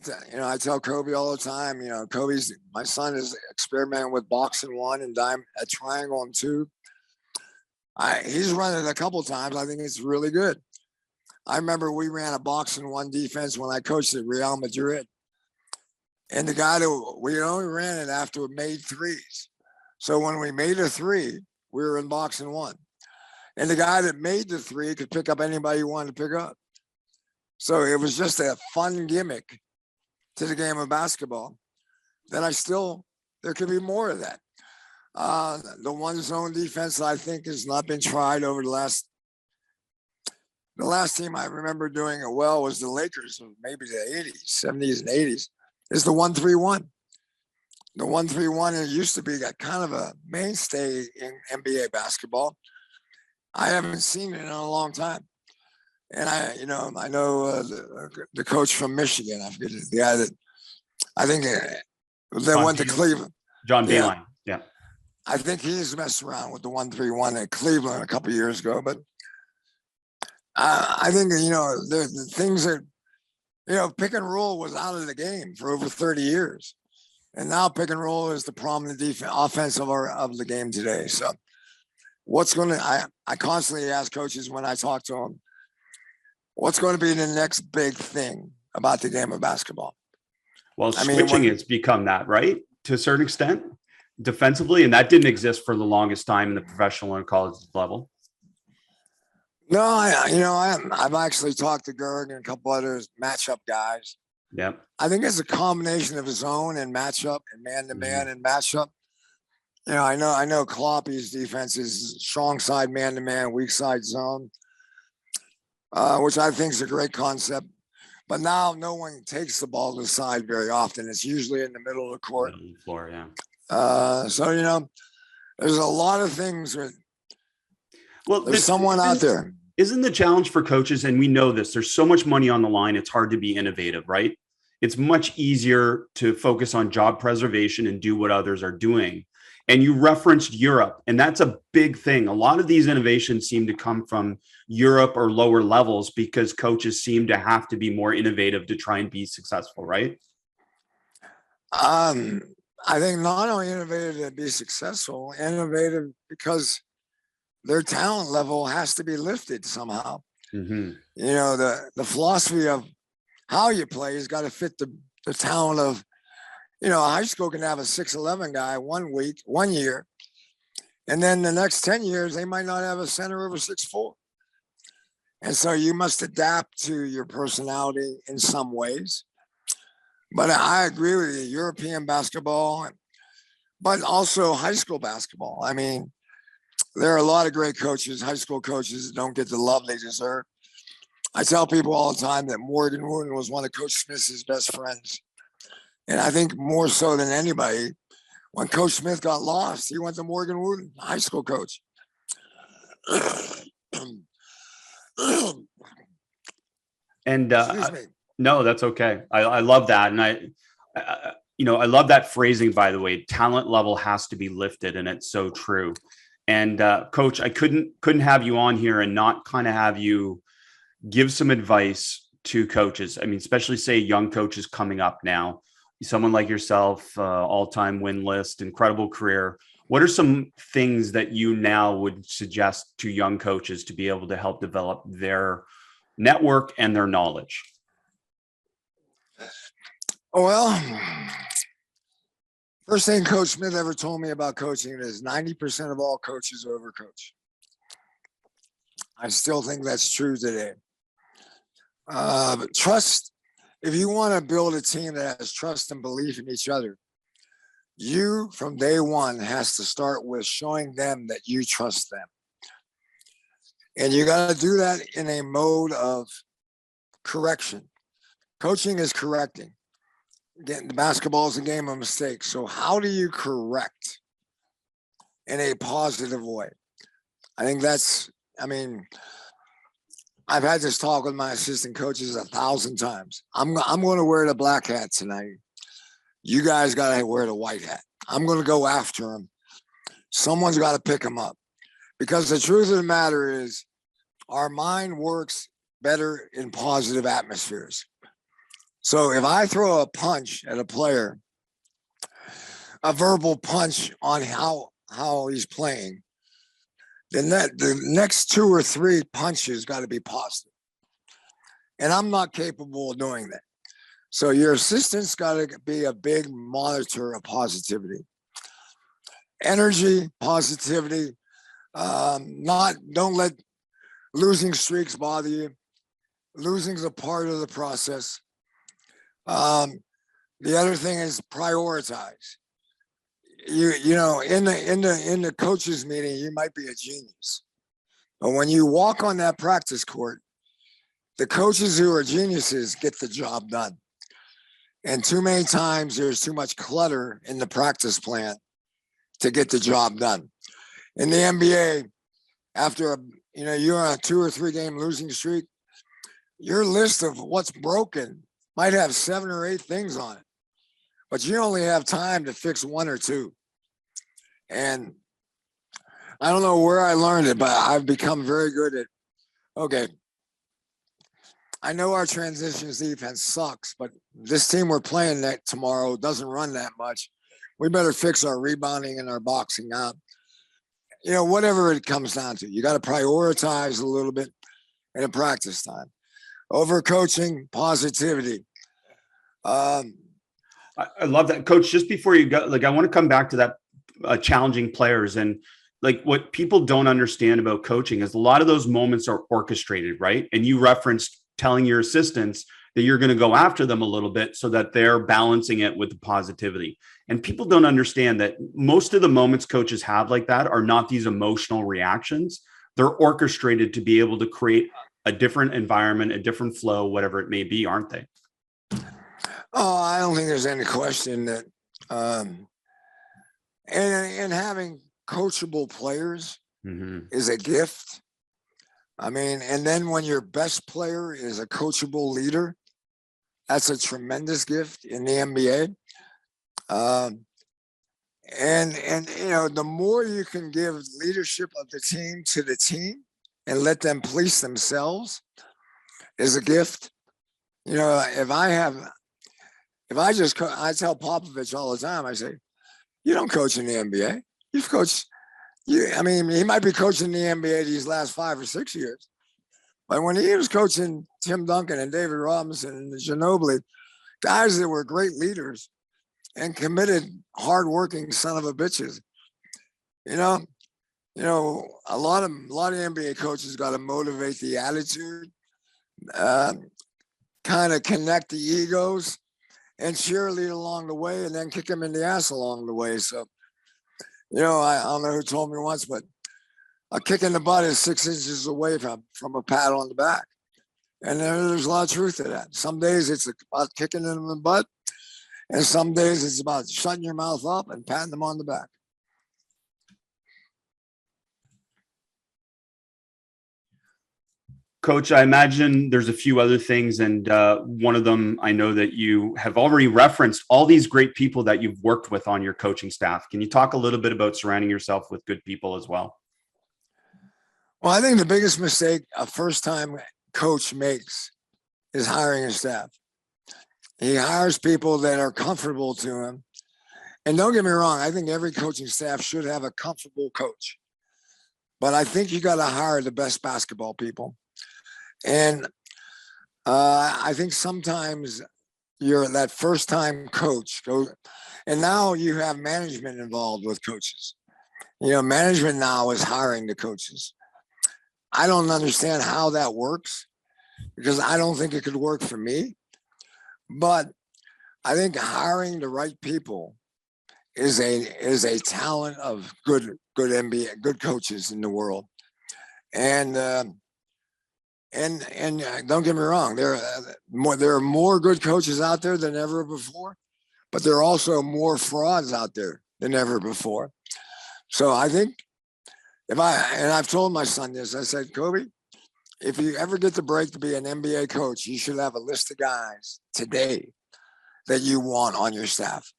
tell Kobe all the time. My son is experimenting with boxing 1 and a triangle and 2. He's run it a couple times. I think it's really good. I remember we ran a boxing 1 defense when I coached at Real Madrid. And the guy we only ran it after we made threes. So when we made a 3, we were in boxing 1. And the guy that made the 3 could pick up anybody he wanted to pick up. So it was just a fun gimmick to the game of basketball. Then there could be more of that. The 1-zone defense, I think, has not been tried over the last team I remember doing it well was the Lakers of maybe the 70s and 80s. Is the 1-3-1. The 1-3-1, it used to be kind of a mainstay in NBA basketball. I haven't seen it in a long time. And I know the coach from Michigan. I forget the guy that I think that went to Cleveland. John Beilein. Yeah. I think he's messed around with the 1-3-1 at Cleveland a couple of years ago. But I think, the things that, pick and roll was out of the game for over 30 years. And now pick and roll is the prominent offense of the game today. So I constantly ask coaches when I talk to them, what's going to be the next big thing about the game of basketball? Well, switching has become that, right? To a certain extent, defensively, and that didn't exist for the longest time in the professional and college level. No, I've actually talked to Gerg and a couple others matchup guys. Yeah, I think it's a combination of zone and matchup and man-to-man and matchup. I know Kloppy's defense is strong side man-to-man, weak side zone, which I think is a great concept. But now no one takes the ball to the side very often. It's usually in the middle of the court. Middle of the floor, yeah. So, there's a lot of things. There's someone out there. Isn't the challenge for coaches, and we know this, there's so much money on the line, it's hard to be innovative, right? It's much easier to focus on job preservation and do what others are doing. And you referenced Europe, and that's a big thing. A lot of these innovations seem to come from Europe or lower levels because coaches seem to have to be more innovative to try and be successful, right? I think not only innovative to be successful, innovative because their talent level has to be lifted somehow. Mm-hmm. The philosophy of how you play has got to fit the talent of, a high school can have a 6'11" guy 1 year, and then the next 10 years, they might not have a center over 6'4". And so you must adapt to your personality in some ways. But I agree with you, European basketball, but also high school basketball. I mean, there are a lot of great coaches, high school coaches that don't get the love they deserve. I tell people all the time that Morgan Wooden was one of Coach Smith's best friends. And I think more so than anybody, when Coach Smith got lost, he went to Morgan Wooden, high school coach. And no, that's okay. I love that. And I love that phrasing, by the way. Talent level has to be lifted, and it's so true. And Coach, I couldn't have you on here and not kind of have you give some advice to coaches. I mean, especially say young coaches coming up now, someone like yourself, all-time win list, incredible career. What are some things that you now would suggest to young coaches to be able to help develop their network and their knowledge? Well, first thing Coach Smith ever told me about coaching is 90% of all coaches overcoach. I still think that's true today. But trust, if you want to build a team that has trust and belief in each other, you from day one has to start with showing them that you trust them. And you got to do that in a mode of correction. Coaching is correcting. Again, the basketball is a game of mistakes. So how do you correct in a positive way? I think I've had this talk with my assistant coaches 1,000 times. I'm going to wear the black hat tonight. You guys got to wear the white hat. I'm going to go after them. Someone's got to pick them up. Because the truth of the matter is, our mind works better in positive atmospheres. So if I throw a punch at a player, a verbal punch on how he's playing, then the next 2 or 3 punches got to be positive. And I'm not capable of doing that. So your assistant's got to be a big monitor of positivity. Energy, positivity, don't let losing streaks bother you. Losing's a part of the process. The other thing is prioritize. You know, in the coaches meeting, you might be a genius, but when you walk on that practice court, the coaches who are geniuses get the job done. And too many times there's too much clutter in the practice plan to get the job done. In the NBA, after you're on a 2 or 3 game losing streak, your list of what's broken might have 7 or 8 things on it, but you only have time to fix 1 or 2. And I don't know where I learned it, but I've become very good at, okay, I know our transitions defense sucks, but this team we're playing that tomorrow doesn't run that much. We better fix our rebounding and our boxing out. You know, whatever it comes down to, you got to prioritize a little bit in a practice time. Over coaching, positivity. I love that, Coach. Just before you go, like, I want to come back to that challenging players, and like what people don't understand about coaching is a lot of those moments are orchestrated, right? And you referenced telling your assistants that you're going to go after them a little bit so that they're balancing it with the positivity. And people don't understand that most of the moments coaches have like that are not these emotional reactions. They're orchestrated to be able to create a different environment, a different flow, whatever it may be, aren't they? Oh, I don't think there's any question that, and having coachable players is a gift. I mean, and then when your best player is a coachable leader, that's a tremendous gift in the NBA. And you know, the more you can give leadership of the team to the team and let them police themselves is a gift. You know, I tell Popovich all the time, I say, you don't coach in the NBA. You've coached. I mean, he might be coaching the NBA these last 5 or 6 years, but when he was coaching Tim Duncan and David Robinson and Ginobili, guys that were great leaders and committed, hardworking son of a bitches, you know, a lot of NBA coaches got to motivate the attitude, kind of connect the egos, and cheerlead along the way, and then kick them in the ass along the way. So, you know, I don't know who told me once, but a kick in the butt is 6 inches away from a pat on the back. And there's a lot of truth to that. Some days it's about kicking them in the butt, and some days it's about shutting your mouth up and patting them on the back. Coach, I imagine there's a few other things, and one of them, I know that you have already referenced all these great people that you've worked with on your coaching staff. Can you talk a little bit about surrounding yourself with good people as well? Well, I think the biggest mistake a first-time coach makes is hiring a staff. He hires people that are comfortable to him. And don't get me wrong, I think every coaching staff should have a comfortable coach. But I think you got to hire the best basketball people. And I think sometimes you're that first-time coach, and now you have management involved with coaches. You know, management now is hiring the coaches. I don't understand how that works because I don't think it could work for me. But I think hiring the right people is a talent of good NBA, good coaches in the world. And don't get me wrong, there are more good coaches out there than ever before, but there are also more frauds out there than ever before. So I think I've told my son this, I said, Kobe, if you ever get the break to be an NBA coach, you should have a list of guys today that you want on your staff.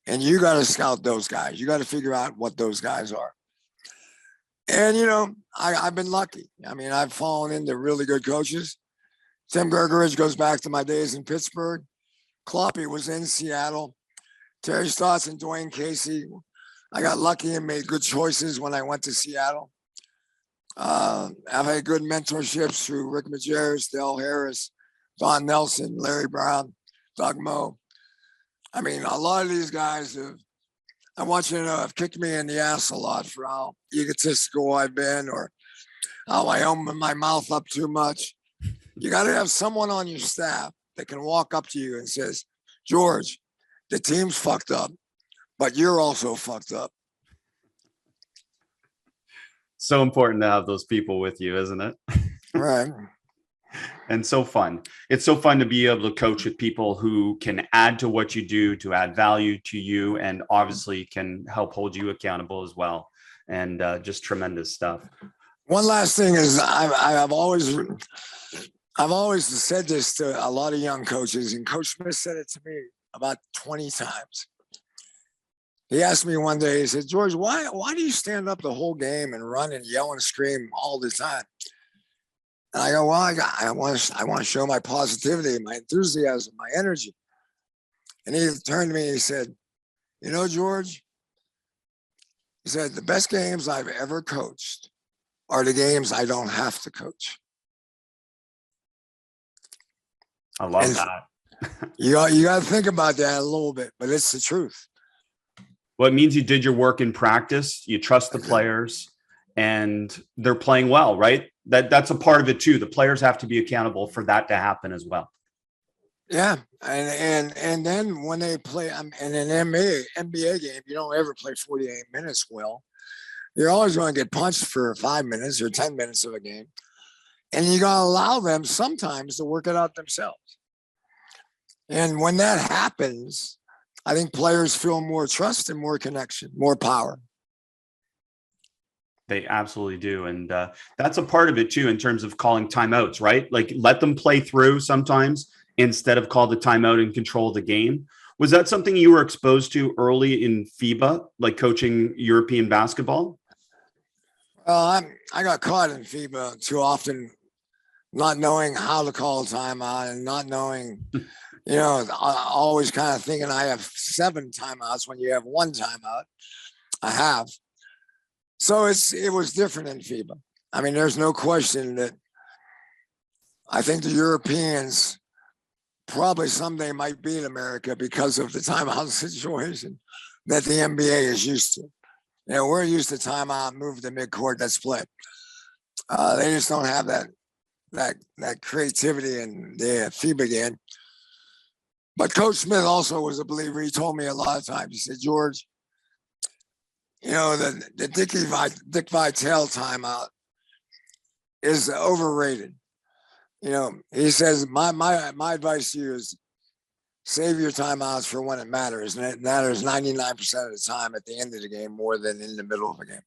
And you got to scout those guys. You got to figure out what those guys are. And, you know, I've been lucky. I mean, I've fallen into really good coaches. Tim Gergerich goes back to my days in Pittsburgh. Kloppy was in Seattle. Terry Stotts and Dwayne Casey. I got lucky and made good choices when I went to Seattle. I've had good mentorships through Rick Majerus, Dale Harris, Don Nelson, Larry Brown, Doug Moe. I mean, a lot of these guys I want you to know, have kicked me in the ass a lot for how egotistical I've been or how I open my mouth up too much. You got to have someone on your staff that can walk up to you and says, George, the team's fucked up, but you're also fucked up. So important to have those people with you, isn't it? Right. And so fun. It's so fun to be able to coach with people who can add to what you do, to add value to you, and obviously can help hold you accountable as well. And just tremendous stuff. One last thing is I've always I've always said this to a lot of young coaches, and Coach Smith said it to me about 20 times. He asked me one day, he said, George, why do you stand up the whole game and run and yell and scream all the time? And I go, well, I want to show my positivity, my enthusiasm, my energy. And he turned to me and he said, you know, George, he said, the best games I've ever coached are the games I don't have to coach. I love that. you got to think about that a little bit, but it's the truth. Well, it means you did your work in practice. You trust the players, and they're playing well, right? That's a part of it too. The players have to be accountable for that to happen as well. Yeah, and then when they play in an NBA game, you don't ever play 48 minutes well. You're always going to get punched for 5 minutes or 10 minutes of a game, and you got to allow them sometimes to work it out themselves. And when that happens, I think players feel more trust and more connection, more power. They absolutely do. And that's a part of it too, in terms of calling timeouts, right? Like let them play through sometimes instead of call the timeout and control the game. Was that something you were exposed to early in FIBA, like coaching European basketball? Well, I got caught in FIBA too often, not knowing how to call a timeout and not knowing, always kind of thinking I have 7 timeouts when you have 1 timeout. I have. So it was different in FIBA. I mean, there's no question that I think the Europeans probably someday might beat America because of the timeout situation that the NBA is used to. We're used to timeout, move to midcourt, that's play. They just don't have that creativity in the FIBA game. But Coach Smith also was a believer. He told me a lot of times, he said, George, the Dick Vitale timeout is overrated. He says, my advice to you is save your timeouts for when it matters. And it matters 99% of the time at the end of the game more than in the middle of the game.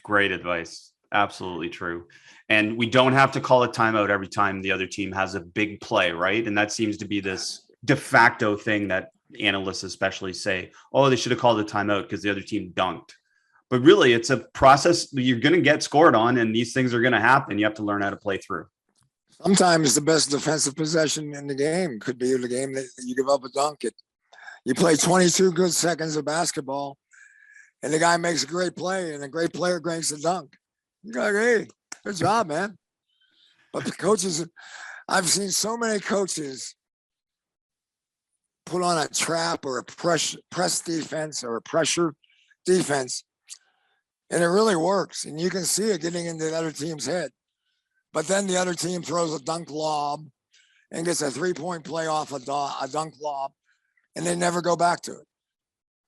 Great advice. Absolutely true. And we don't have to call a timeout every time the other team has a big play, right? And that seems to be this de facto thing that analysts especially say, oh, they should have called a timeout because the other team dunked. But really, it's a process you're going to get scored on, and these things are going to happen. You have to learn how to play through. Sometimes the best defensive possession in the game could be the game that you give up a dunk. You play 22 good seconds of basketball, and the guy makes a great play, and a great player makes a dunk. You're like, hey, good job, man. But the coaches, I've seen so many coaches put on a trap or a press defense or a pressure defense, and it really works. And you can see it getting into the other team's head. But then the other team throws a dunk lob and gets a 3-point play off a dunk lob, and they never go back to it.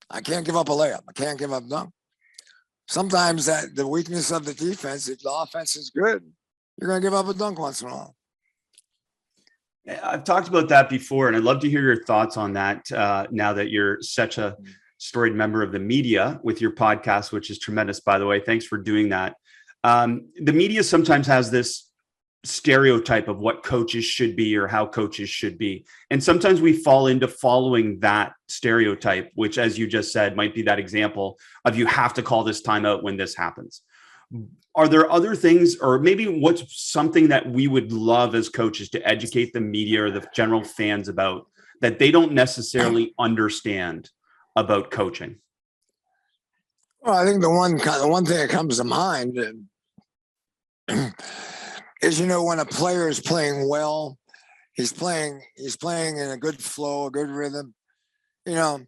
I can't give up a layup. I can't give up a dunk. Sometimes the weakness of the defense, if the offense is good, you're going to give up a dunk once in a while. I've talked about that before, and I'd love to hear your thoughts on that now that you're such a storied member of the media with your podcast, which is tremendous, by the way. Thanks for doing that. The media sometimes has this stereotype of what coaches should be or how coaches should be. And sometimes we fall into following that stereotype, which, as you just said, might be that example of you have to call this timeout when this happens. Are there other things, or maybe what's something that we would love as coaches to educate the media or the general fans about that they don't necessarily understand about coaching? Well, I think the one thing that comes to mind is, when a player is playing well, he's playing in a good flow, a good rhythm, and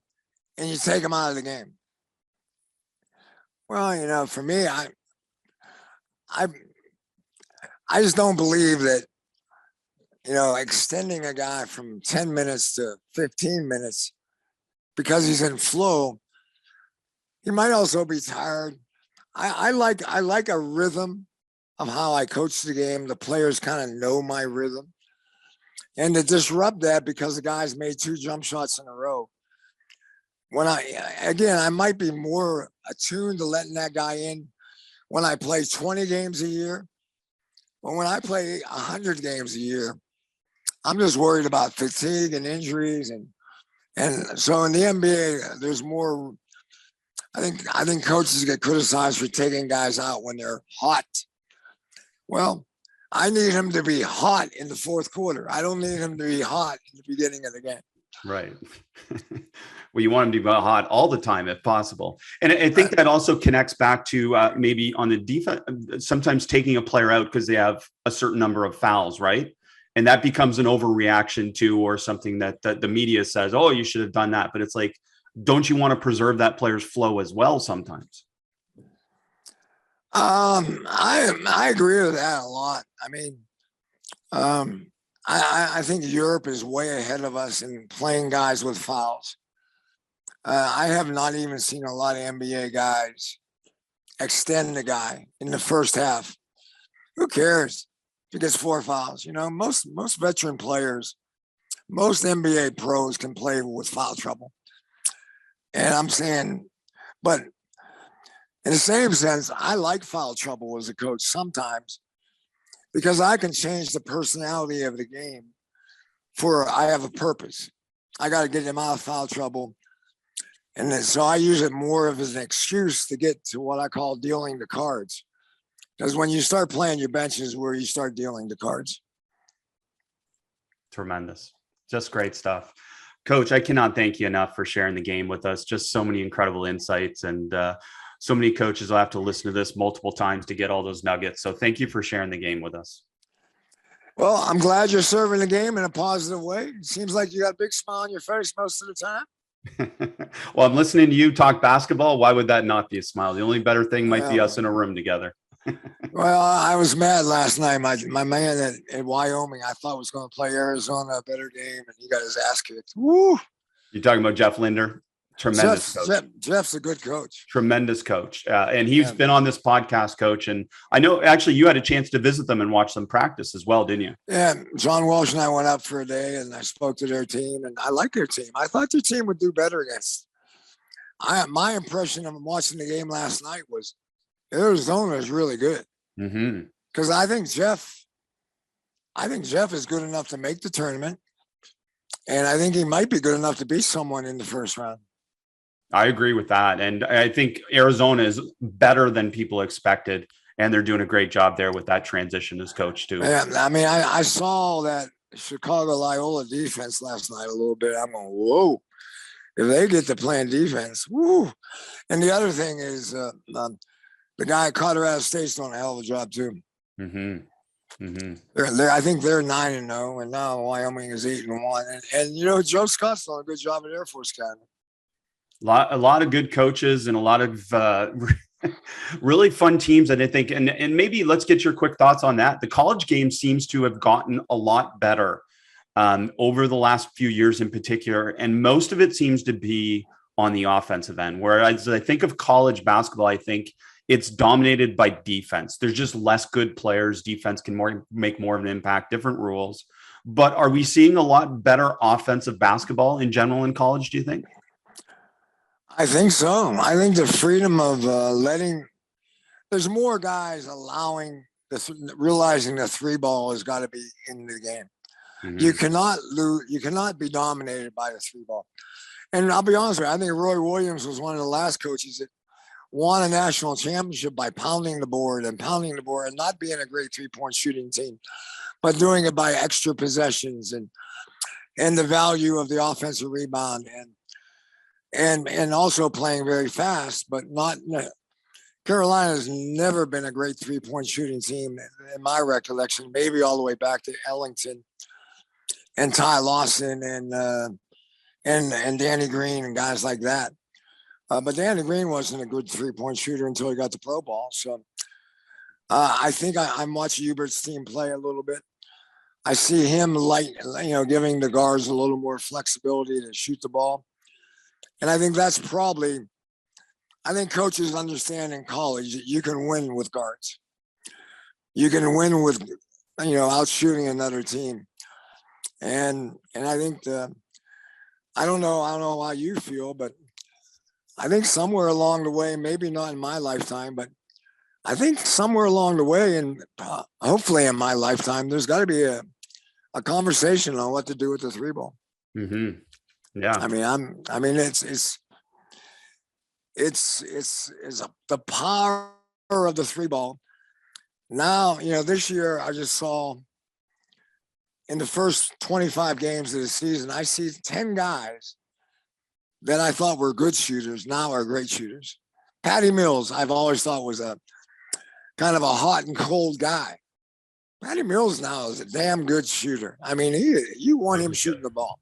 you take him out of the game. Well, for me, I just don't believe that, extending a guy from 10 minutes to 15 minutes because he's in flow, he might also be tired. I like a rhythm of how I coach the game. The players kind of know my rhythm. And to disrupt that because the guy's made 2 jump shots in a row. I might be more attuned to letting that guy in when I play 20 games a year Well, when I play 100 games a year, I'm just worried about fatigue and injuries, and so in the NBA, there's more. I think coaches get criticized for taking guys out when they're hot. Well, I need him to be hot in the fourth quarter. I don't need him to be hot in the beginning of the game. Right. Well, you want him to be hot all the time if possible. And I think that also connects back to maybe on the defense, sometimes taking a player out because they have a certain number of fouls, right? And that becomes an overreaction to, or something that the media says, oh, you should have done that. But it's like, don't you want to preserve that player's flow as well sometimes? I agree with that a lot. I mean, I think Europe is way ahead of us in playing guys with fouls. I have not even seen a lot of NBA guys extend the guy in the first half. Who cares if he gets 4 fouls? You know, most veteran players, most NBA pros can play with foul trouble. And I'm saying, but in the same sense, I like foul trouble as a coach sometimes because I can change the personality of the game I have a purpose. I got to get him out of foul trouble. And then, so I use it more of as an excuse to get to what I call dealing the cards. Because when you start playing your bench is where you start dealing the cards. Tremendous. Just great stuff. Coach, I cannot thank you enough for sharing the game with us. Just so many incredible insights, and so many coaches will have to listen to this multiple times to get all those nuggets. So thank you for sharing the game with us. Well, I'm glad you're serving the game in a positive way. It seems like you got a big smile on your face most of the time. Well, I'm listening to you talk basketball. Why would that not be a smile? The only better thing might be us in a room together. Well, I was mad last night. My man at Wyoming, I thought was going to play Arizona a better game, and he got his ass kicked. Woo! You're talking about Jeff Linder? Tremendous coach. Jeff's a good coach. Tremendous coach. And he's been on this podcast, Coach. And I know actually you had a chance to visit them and watch them practice as well, didn't you? Yeah. John Walsh and I went up for a day and I spoke to their team, and I like their team. I thought their team would do better against. My impression of watching the game last night was Arizona is really good. Because I think Jeff is good enough to make the tournament. And I think he might be good enough to beat someone in the first round. I agree with that. And I think Arizona is better than people expected. And they're doing a great job there with that transition as coach too. Yeah, I mean, I saw that Chicago Loyola defense last night a little bit. I'm going, whoa. If they get to playing defense, woo. And the other thing is the guy at Colorado State's doing a hell of a job too. I think they're 9-0, and now Wyoming is 8-1. And you know, Joe Scott's doing a good job at Air Force Academy. A lot of good coaches and a lot of really fun teams. And I think, and maybe let's get your quick thoughts on that. The college game seems to have gotten a lot better over the last few years in particular. And most of it seems to be on the offensive end. Whereas I think of college basketball, I think it's dominated by defense. There's just less good players. Defense can make more of an impact, different rules. But are we seeing a lot better offensive basketball in general in college, do you think? I think so. I think the freedom of there's more guys realizing the three ball has got to be in the game. You cannot lose. You cannot be dominated by the three ball. And I'll be honest with you, I think Roy Williams was one of the last coaches that won a national championship by pounding the board and not being a great 3-point shooting team, but doing it by extra possessions and the value of the offensive rebound and also playing very fast, but not. Carolina has never been a great 3-point shooting team in my recollection, maybe all the way back to Ellington and Ty Lawson and Danny Green and guys like that. But Danny Green wasn't a good 3-point shooter until he got the pro ball. So I think I'm watching Hubert's team play a little bit. I see him giving the guards a little more flexibility to shoot the ball. And I think that's I think coaches understand in college that you can win with guards. You can win with, out shooting another team. And I think I don't know how you feel, but I think somewhere along the way, maybe not in my lifetime, but I think somewhere along the way, and hopefully in my lifetime, there's got to be a conversation on what to do with the three ball. Mm-hmm. Yeah. I mean, the power of the three ball. Now, this year I just saw in the first 25 games of the season, I see 10 guys that I thought were good shooters now are great shooters. Patty Mills, I've always thought was a kind of a hot and cold guy. Patty Mills now is a damn good shooter. I mean, you want him shooting the ball.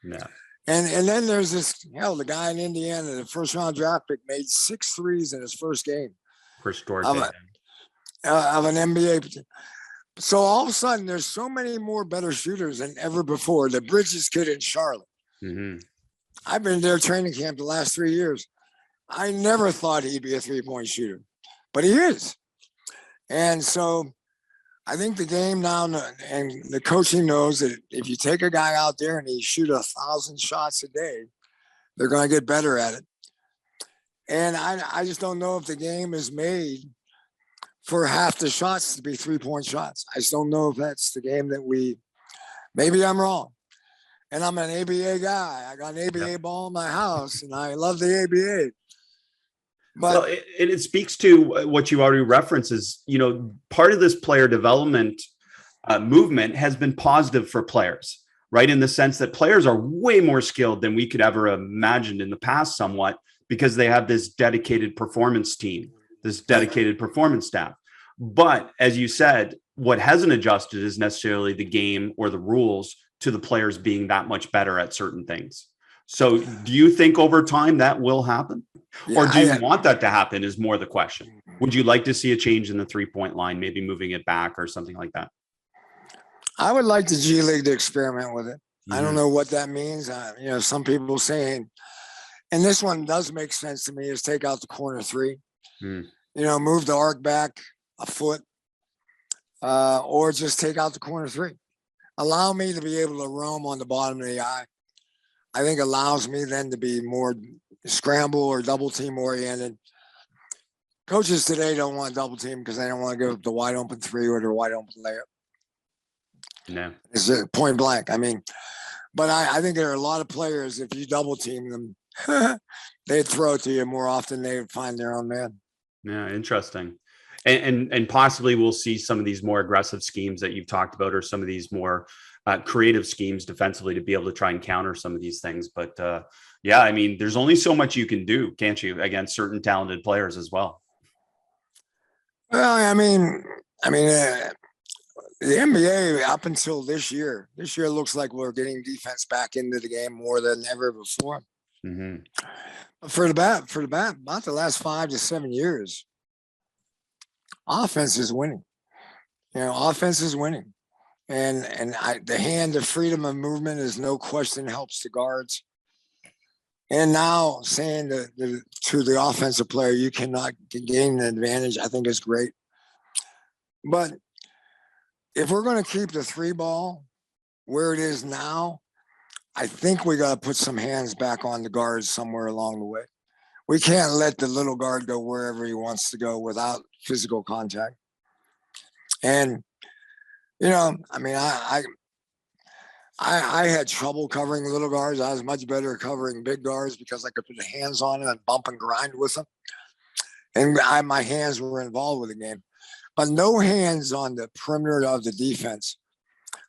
Yeah. And then there's the guy in Indiana, the first round draft pick, made 6 threes in his first game. Chris George of an NBA. So all of a sudden, there's so many more better shooters than ever before. The Bridges kid in Charlotte. Mm-hmm. I've been there training camp the last 3 years. I never thought he'd be a three-point shooter, but he is. And so I think the game now and the coaching knows that if you take a guy out there and he shoot 1,000 shots a day, they're going to get better at it. And I just don't know if the game is made for half the shots to be three-point shots. I just don't know if that's the game that maybe I'm wrong. And I'm an ABA guy. I got an ABA ball in my house, and I love the ABA. But it speaks to what you already referenced is, part of this player development movement has been positive for players, right? In the sense that players are way more skilled than we could ever imagine in the past somewhat, because they have this dedicated performance team, this dedicated performance staff. But as you said, what hasn't adjusted is necessarily the game or the rules to the players being that much better at certain things. So do you think over time that will happen? Yeah, or do you want that to happen is more the question. Would you like to see a change in the three-point line, maybe moving it back or something like that? I would like the G League to experiment with it. Mm-hmm. I don't know what that means. Some people saying, and this one does make sense to me, is take out the corner three. Move the arc back a foot, or just take out the corner three. Allow me to be able to roam on the bottom of the eye. I think allows me then to be more scramble or double team oriented. Coaches today don't want double team because they don't want to go the wide open three or the wide open layup. No, it's point blank. I mean, but I think there are a lot of players, if you double team them, they'd throw it to you more often. They would find their own man. Yeah, interesting. And possibly we'll see some of these more aggressive schemes that you've talked about, or some of these more creative schemes defensively to be able to try and counter some of these things. But yeah, I mean, there's only so much you can do, can't you, against certain talented players as well? Well, I mean, the NBA up until this year looks like we're getting defense back into the game more than ever before. Mm-hmm. For about the last 5 to 7 years, offense is winning. Offense is winning. And the freedom of movement is no question helps the guards. And now saying to the offensive player, you cannot gain an advantage, I think is great. But if we're going to keep the three ball where it is now, I think we got to put some hands back on the guards somewhere along the way. We can't let the little guard go wherever he wants to go without physical contact. And I had trouble covering little guards. I was much better at covering big guards because I could put the hands on them and bump and grind with them. And my hands were involved with the game. But no hands on the perimeter of the defense,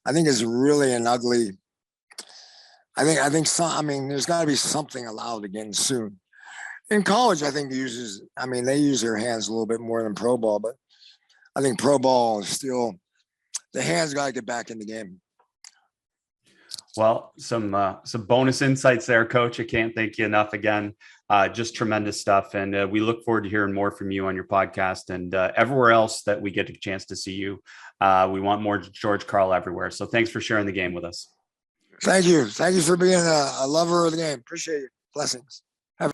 I think is really an ugly. There's got to be something allowed again soon. In college, I think they use their hands a little bit more than pro ball, but I think pro ball is still, the hands got to get back in the game. Well, some bonus insights there, Coach. I can't thank you enough again. Just tremendous stuff. And we look forward to hearing more from you on your podcast and everywhere else that we get a chance to see you. We want more George Karl everywhere. So thanks for sharing the game with us. Thank you. Thank you for being a lover of the game. Appreciate it. Blessings.